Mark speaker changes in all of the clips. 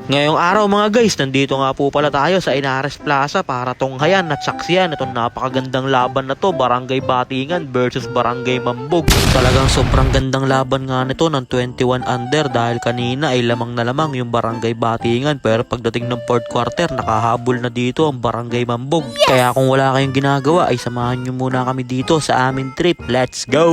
Speaker 1: Ngayong araw mga guys, nandito nga po pala tayo sa Inares Plaza para tunghayan at saksiyan itong napakagandang laban na to, Barangay Batingan versus Barangay Mambog. Talagang sobrang gandang laban nga nito ng 21 under dahil kanina ay lamang na lamang yung Barangay Batingan, pero pagdating ng fourth quarter nakahabol na dito ang Barangay Mambog. Kaya kung wala kayong ginagawa ay samahan nyo muna kami dito sa aming trip. Let's go!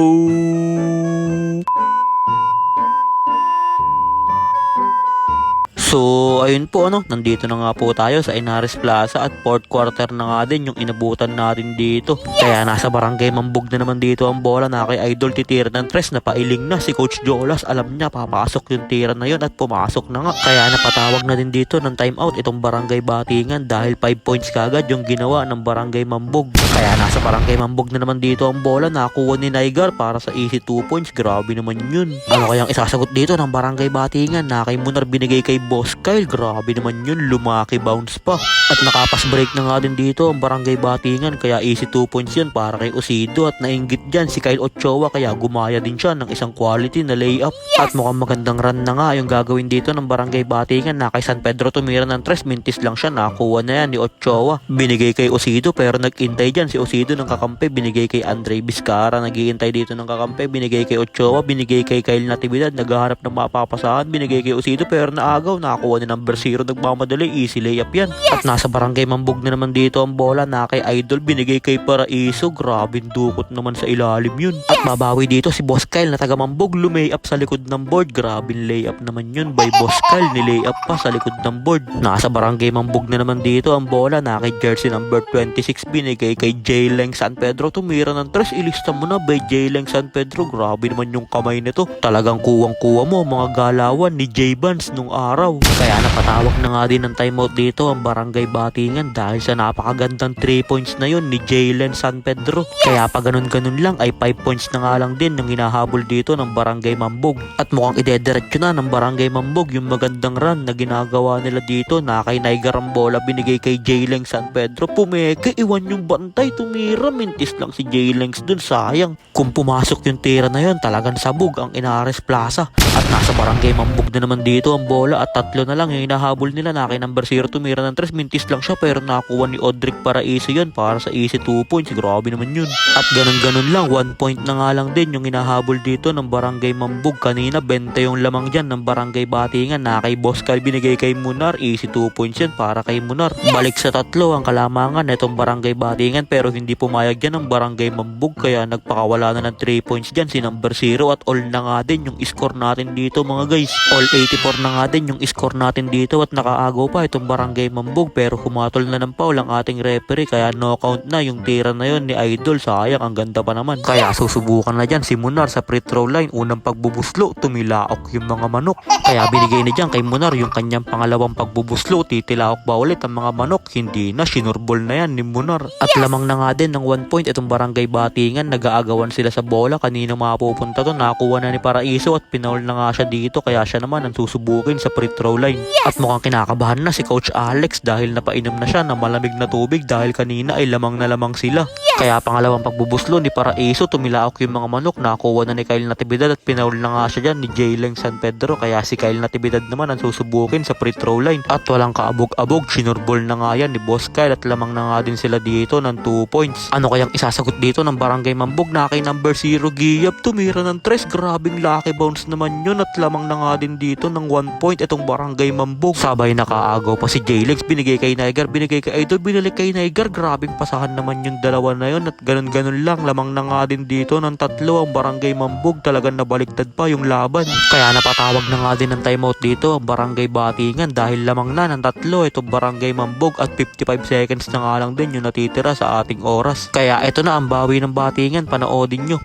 Speaker 1: So, ayun po nandito na nga po tayo sa Inares Plaza at fourth quarter na nga din yung inabutan natin dito. Kaya nasa Barangay Mambog na naman dito ang bola na kay Idol titira ng tres na pailing na si Coach Jolas. Alam niya papasok yung tira na yun at pumasok na nga. Kaya napatawag na din dito ng timeout itong Barangay Batingan dahil 5 points kagad yung ginawa ng Barangay Mambog. Kaya nasa Barangay Mambog na naman dito ang bola, nakuha ni Nigar para sa easy 2 points. Grabe naman yun. Ano kayang isasagot dito ng Barangay Batingan na kay Munar binigay kay Boss Kyle? Grabe naman yun, lumaki bounce pa. At nakapas break na nga din dito ang Barangay Batingan kaya easy 2 points yun para kay Osido, at nainggit dyan si Kyle Ochoa kaya gumaya din siya ng isang quality na layup. At mukhang magandang run na nga yung gagawin dito ng Barangay Batingan na kay San Pedro tumira ng tres, mintis lang siya, nakuha na yan ni Ochoa. Binigay kay Osido pero nag-intay dyan si Osido ng kakampi, binigay kay Andre Vizcara, nag-iintay dito ng kakampi, binigay kay Ochoa, binigay kay Kyle Natividad, naghahanap ng mapapasahan, binigay kay Osido pero naagaw, nakuha ni number 0, nagmamadali, easy layup yan. At nasa Barangay Mambog na naman dito ang bola na kay Idol, binigay kay Paraiso, grabing dukot naman sa ilalim yun. At mabawi dito si Boss Kyle na taga Mambog, lumay-up sa likod ng board, grabing layup naman yun by Boss Kyle, nilay-up pa sa likod ng board. Nasa Barangay Mambog na naman dito ang bola na kay jersey number 26, binigay kay J-Leng San Pedro, tumira ng tres, ilista mo na by J-Leng San Pedro. Grabe naman yung kamay nito, talagang kuwang-kuwa mo mga galawan ni J-Vance nung araw. Kaya napatawag na nga din ng timeout dito ang Barangay Batingan dahil sa napakagandang 3 points na yun ni J-Leng San Pedro. Kaya pa ganun-ganun lang ay 5 points na nga lang din yung hinahabol dito ng Barangay Mambog. At mukhang idediretso na ng Barangay Mambog yung magandang run na ginagawa nila dito na kay Nigar ang bola, binigay kay J-Leng San Pedro, pumeke, iwan yung bantay, tumira, mintis lang si J-Leng dun, sayang. Kung pumasok yung tira na yun, talagang sabog ang Inares Plaza. At nasa Barangay Mambog na naman dito ang bola at tatlo na lang yung hinahabol nila na kay number 0 tumira ng tres, mintis lang siya pero nakuha ni Odric Paraiso yun para sa easy 2 points. Grabe naman yun. At ganun-ganun lang, 1 point na nga lang din yung hinahabol dito ng Barangay Mambog. Kanina 20 yung lamang dyan ng Barangay Batingan na kay Boss Kyle, binigay kay Munar, easy 2 points yan para kay Munar. Balik sa tatlo ang kalamangan netong Barangay Batingan pero hindi pumayag dyan ng Barangay Mambog kaya nagpakawala na ng 3 points dyan si number 0 at all na nga din yung score natin dito mga guys. All 84 na nga din yung score natin dito at nakaagaw pa itong Barangay Mambog pero humatol na ng foul ang ating referee kaya no count na yung tira na yun ni Idol. Sayang, ang ganda pa naman. Kaya susubukan na dyan si Munar sa free throw line. Unang pagbubuslo, tumilaok yung mga manok. Kaya binigay na dyan kay Munar yung kanyang pangalawang pagbubuslo. Titilaok ba ulit ang mga manok? Hindi na, sinurbol na yan ni Munar. At lamang na nga din ng 1 point itong Barangay Batingan. Nag-aagawan sila sa bola. Kanina mapupunta to, nakuha na ni Paraiso at pinaul na nga siya dito kaya siya naman ang susubukin sa free throw line. At mukhang kinakabahan na si Coach Alex dahil napainom na siya ng malamig na tubig dahil kanina ay lamang na lamang sila. Kaya pangalawang pagbubuslo ni Paraiso, tumilaok yung mga manok, nakuha na ni Kyle Natividad at pinaul na nga siya dyan ni J-Leng San Pedro kaya si Kyle Natividad naman ang susubukin sa free throw line. At walang kaabog-abog, sinurbol na nga yan ni Boss Kyle at lamang na nga din sila dito ng 2 points. Ano kayang isasagot dito ng Barangay Mambog na kay number 0 Giyab, tumira ng tres, grabing lucky bounce naman yun at lamang na nga din dito ng 1 point itong Barangay Mambog. Sabay nakaagaw pa si J-Lex, binigay kay Nigar, binigay kay Idol, binalik kay Nigar, grabing pasahan naman yung dalawa na yun at ganun-ganun lang, lamang na nga din dito ng tatlo ang Barangay Mambog. Talagang nabaliktad pa yung laban kaya napatawag na nga din ng timeout dito ang Barangay Batingan dahil lamang na ng tatlo itong Barangay Mambog at 55 seconds na nga lang din yung natitira sa ating oras. Kaya ito na ang bawi ng Batingan, panoodin nyo.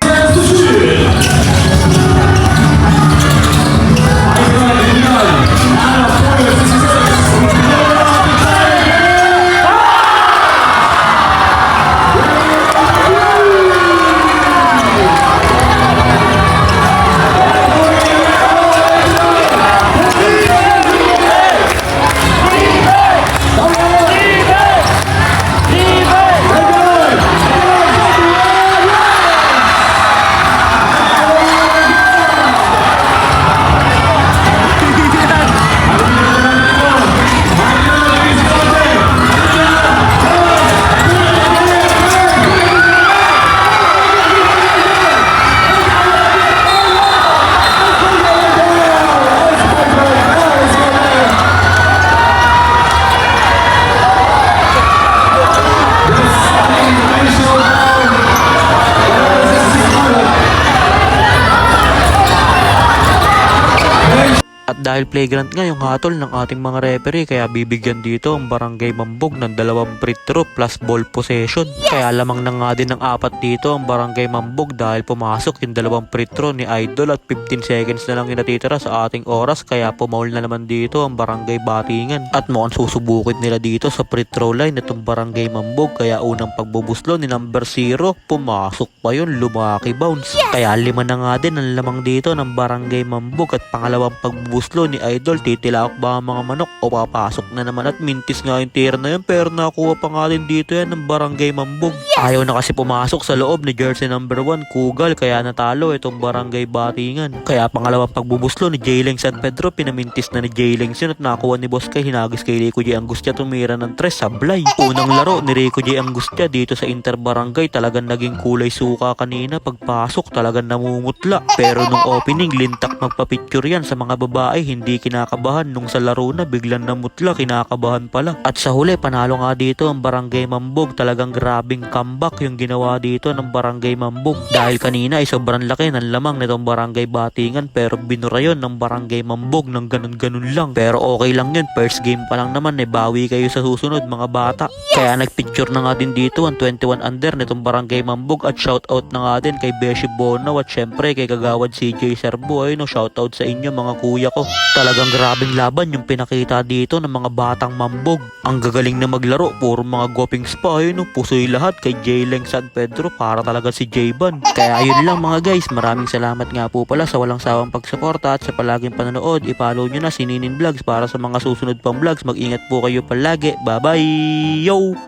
Speaker 1: dahil flagrant nga yung hatol ng ating mga referee kaya bibigyan dito ang Barangay Mambog ng 2 free throw plus ball possession. Kaya lamang na nga din ng 4 dito ang Barangay Mambog dahil pumasok yung 2 free throw ni Idol at 15 seconds na lang yung natitira sa ating oras kaya pumaul na naman dito ang Barangay Batingan. At mukhang susubukin nila dito sa free throw line itong Barangay Mambog kaya unang pagbubuslo ni number 0 pumasok pa yun, lumaki bounce. Kaya 5 na nga din ang lamang dito ng Barangay Mambog at pangalawang pagbubuslo ni Idol, titilawak ba ang mga manok o papasok na naman at mintis nga yung tira na yun pero nakuha pa nga din dito yan ng Barangay Mambog. Ayaw na kasi pumasok sa loob ni jersey number 1 Kugal kaya natalo itong Barangay Batingan. Kaya pangalawang pagbubuslo ni Jayling San Pedro, pinamintis na ni Jayling yun at nakuha ni Boss Kay, hinagis kay Rico J. Angustia, tumira ng 3 sablay. Unang laro ni Rico J. Angustia dito sa Inter Barangay talagang naging kulay suka kanina, pagpasok talagang namumutla. Pero nung opening lintak magpapicture yan sa mga babae, hindi kinakabahan. Nung sa laro na biglang namutla, kinakabahan pala. At sa huli panalo nga dito ang Barangay Mambog, talagang grabing comeback yung ginawa dito ng Barangay Mambog. Dahil kanina ay sobrang laki ng lamang nitong Barangay Batingan pero binura yun ng Barangay Mambog ng ganun-ganun lang. Pero okay lang yun, first game pa lang naman, bawi kayo sa susunod mga bata. Kaya nagpicture na nga din dito ang 21 under nitong Barangay Mambog at shoutout na nga din kay Beshi Bono at syempre kay Kagawad CJ Serbo. Ay no, shoutout sa inyo mga kuya ko. Talagang grabing laban yung pinakita dito ng mga batang Mambog. Ang gagaling na maglaro, puro mga gopings pa. Ay no, pusoy lahat kay Jayling San Pedro, para talaga si Jayban. Kaya ayun lang mga guys, maraming salamat nga po pala sa walang sawang pagsuporta at sa palaging panonood. I-follow nyo na si Ninin Vlogs para sa mga susunod pang vlogs. Mag-ingat po kayo palagi. Bye bye! Yo!